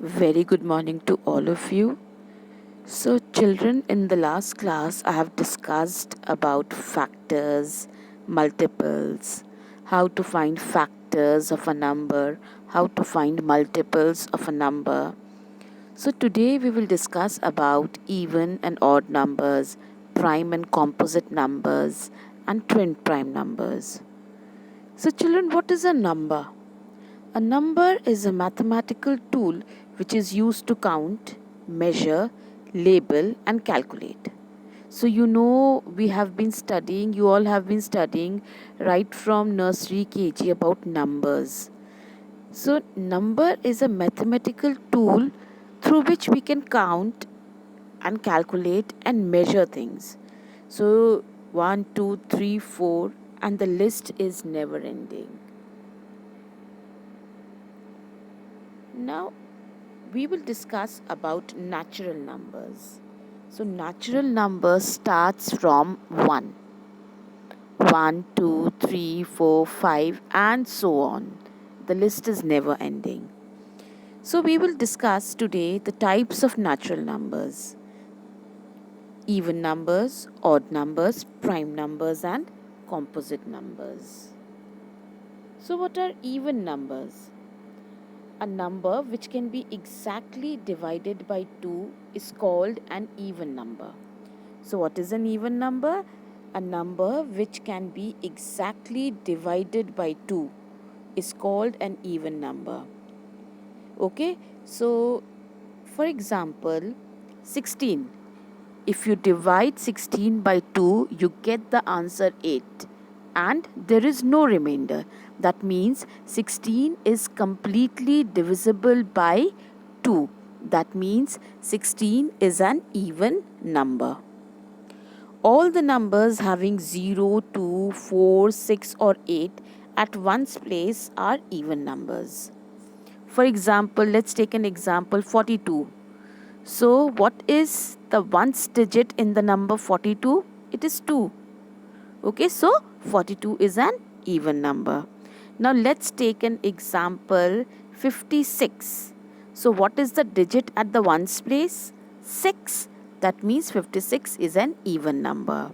Very good morning to all of you. So, children, in the last class, I have discussed about factors, multiples, how to find factors of a number, how to find multiples of a number. So, today we will discuss about even and odd numbers, prime and composite numbers, and twin prime numbers. So, children, what is a number? A number is a mathematical tool which is used to count, measure, label, and calculate. So, we have been studying, you all have been studying right from nursery KG about numbers. So, number is a mathematical tool through which we can count and calculate and measure things. So, 1, 2, 3, 4, and the list is never ending. Now, we will discuss about natural numbers. So, natural numbers starts from 1. 1, 2, 3, 4, 5, and so on. The list is never ending. So, we will discuss today the types of natural numbers: even numbers, odd numbers, prime numbers, and composite numbers. So, what are even numbers? A number which can be exactly divided by 2 is called an even number. So, what is an even number? A number which can be exactly divided by 2 is called an even number. Okay, so for example, 16. If you divide 16 by 2, you get the answer 8. And there is no remainder. That means 16 is completely divisible by 2. That means 16 is an even number. All the numbers having 0, 2, 4, 6 or 8 at one's place are even numbers. For example, let's take an example 42. So, what is the ones digit in the number 42? It is 2. Okay, so 42 is an even number. Now, let's take an example 56. So, what is the digit at the ones place? 6. That means 56 is an even number.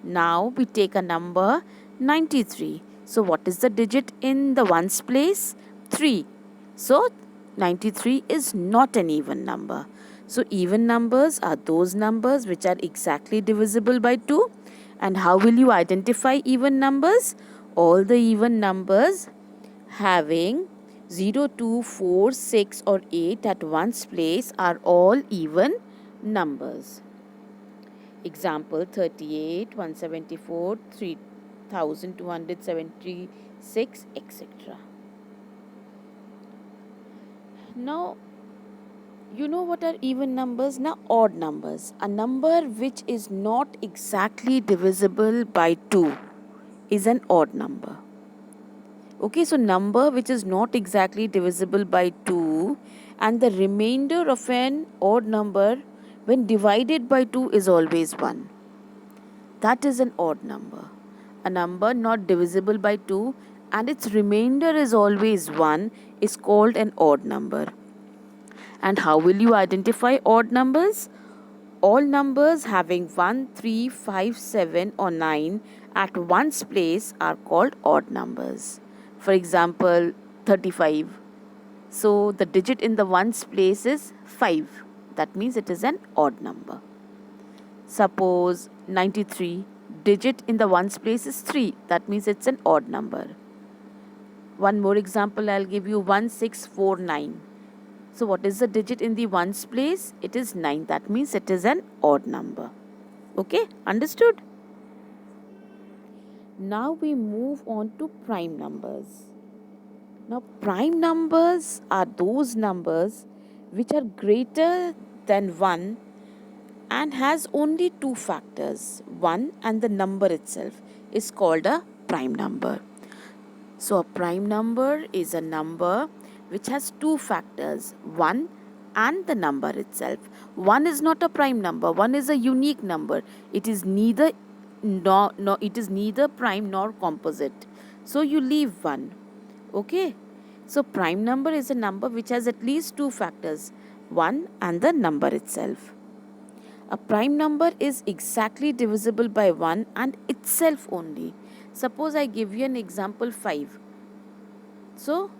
Now, we take a number 93. So, what is the digit in the ones place? 3. So, 93 is not an even number. So, even numbers are those numbers which are exactly divisible by 2. And how will you identify even numbers? All the even numbers having 0, 2, 4, 6 or 8 at one's place are all even numbers. Example 38, 174, 3276, etc. Now, you know what are even numbers? Now, odd numbers. A number which is not exactly divisible by 2 is an odd number. Okay, so number which is not exactly divisible by 2 and the remainder of an odd number when divided by 2 is always 1. That is an odd number. A number not divisible by 2 and its remainder is always 1 is called an odd number. And how will you identify odd numbers? All numbers having 1, 3, 5, 7 or 9 at one's place are called odd numbers. For example, 35. So the digit in the ones place is 5. That means it is an odd number. Suppose 93. Digit in the ones place is 3. That means it's an odd number. One more example I'll give you, 1649. So what is the digit in the ones place? It is 9. That means it is an odd number. Okay, understood? Now we move on to prime numbers. Now prime numbers are those numbers which are greater than 1 and has only two factors. 1 and the number itself is called a prime number. So a prime number is a number which has two factors, 1 and the number itself. 1 is not a prime number, 1 is a unique number. It is neither prime nor composite. So you leave 1. Okay? So prime number is a number which has at least two factors, 1 and the number itself. A prime number is exactly divisible by 1 and itself only. Suppose I give you an example 5. So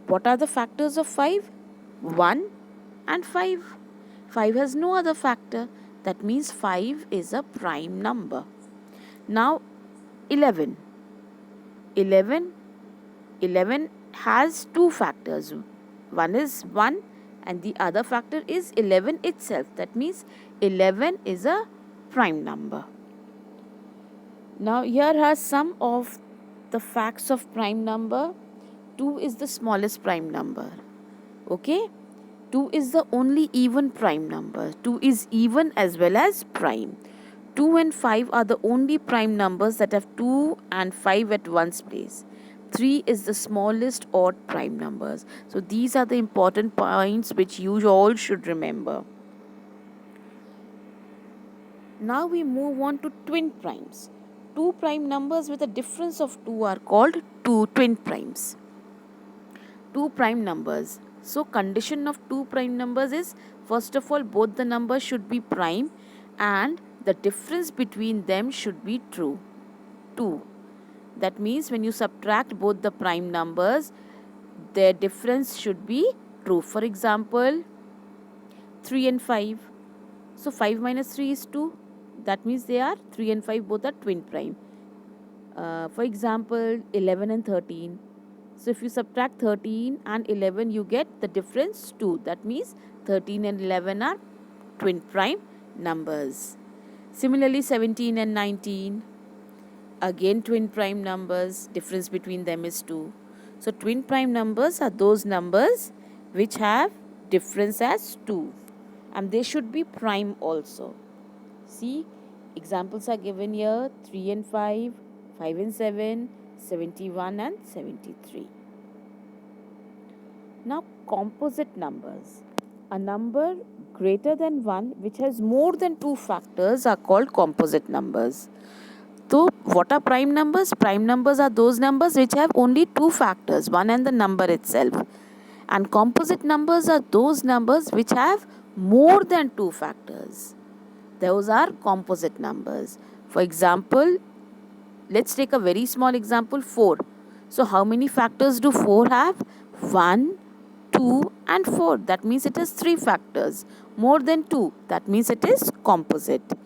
what are the factors of 5? 1 and 5. 5 has no other factor. That means 5 is a prime number. Now 11. 11 has two factors. One is 1 and the other factor is 11 itself. That means 11 is a prime number. Now here are some of the facts of prime number. 2 is the smallest prime number. Okay? 2 is the only even prime number. 2 is even as well as prime. 2 and 5 are the only prime numbers that have 2 and 5 at one's place. 3 is the smallest odd prime numbers. So these are the important points which you all should remember. Now we move on to twin primes. Two prime numbers with a difference of 2 are called two twin primes. Two prime numbers. So condition of two prime numbers is, first of all, both the numbers should be prime and the difference between them should be true. 2. That means when you subtract both the prime numbers, their difference should be true. For example, 3 and 5. So 5 minus 3 is 2. That means they are 3 and 5 both are twin prime. For example, 11 and 13. So if you subtract 13 and 11, you get the difference 2. That means 13 and 11 are twin prime numbers. Similarly, 17 and 19. Again twin prime numbers. Difference between them is 2. So twin prime numbers are those numbers which have difference as 2. And they should be prime also. See, examples are given here: 3 and 5, 5 and 7, 71 and 73. Now composite numbers. A number greater than 1 which has more than two factors are called composite numbers. So what are prime numbers? Prime numbers are those numbers which have only two factors, 1 and the number itself. And composite numbers are those numbers which have more than two factors. Those are composite numbers. For example, let's take a very small example, 4. So how many factors do 4 have? 1, 2 and 4. That means it has 3 factors. More than 2. That means it is composite.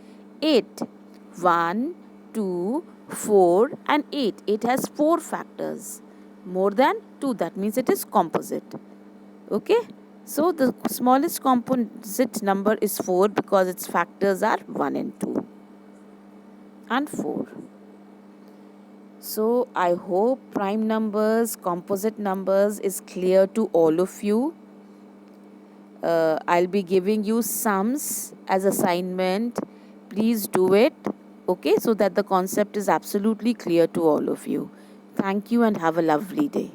8. 1, 2, 4 and 8. 8 has 4 factors. More than 2. That means it is composite. Okay? So the smallest composite number is 4 because its factors are 1 and 2 and 4. So I hope prime numbers, composite numbers is clear to all of you. I'll be giving you sums as assignment. Please do it, okay, so that the concept is absolutely clear to all of you. Thank you and have a lovely day.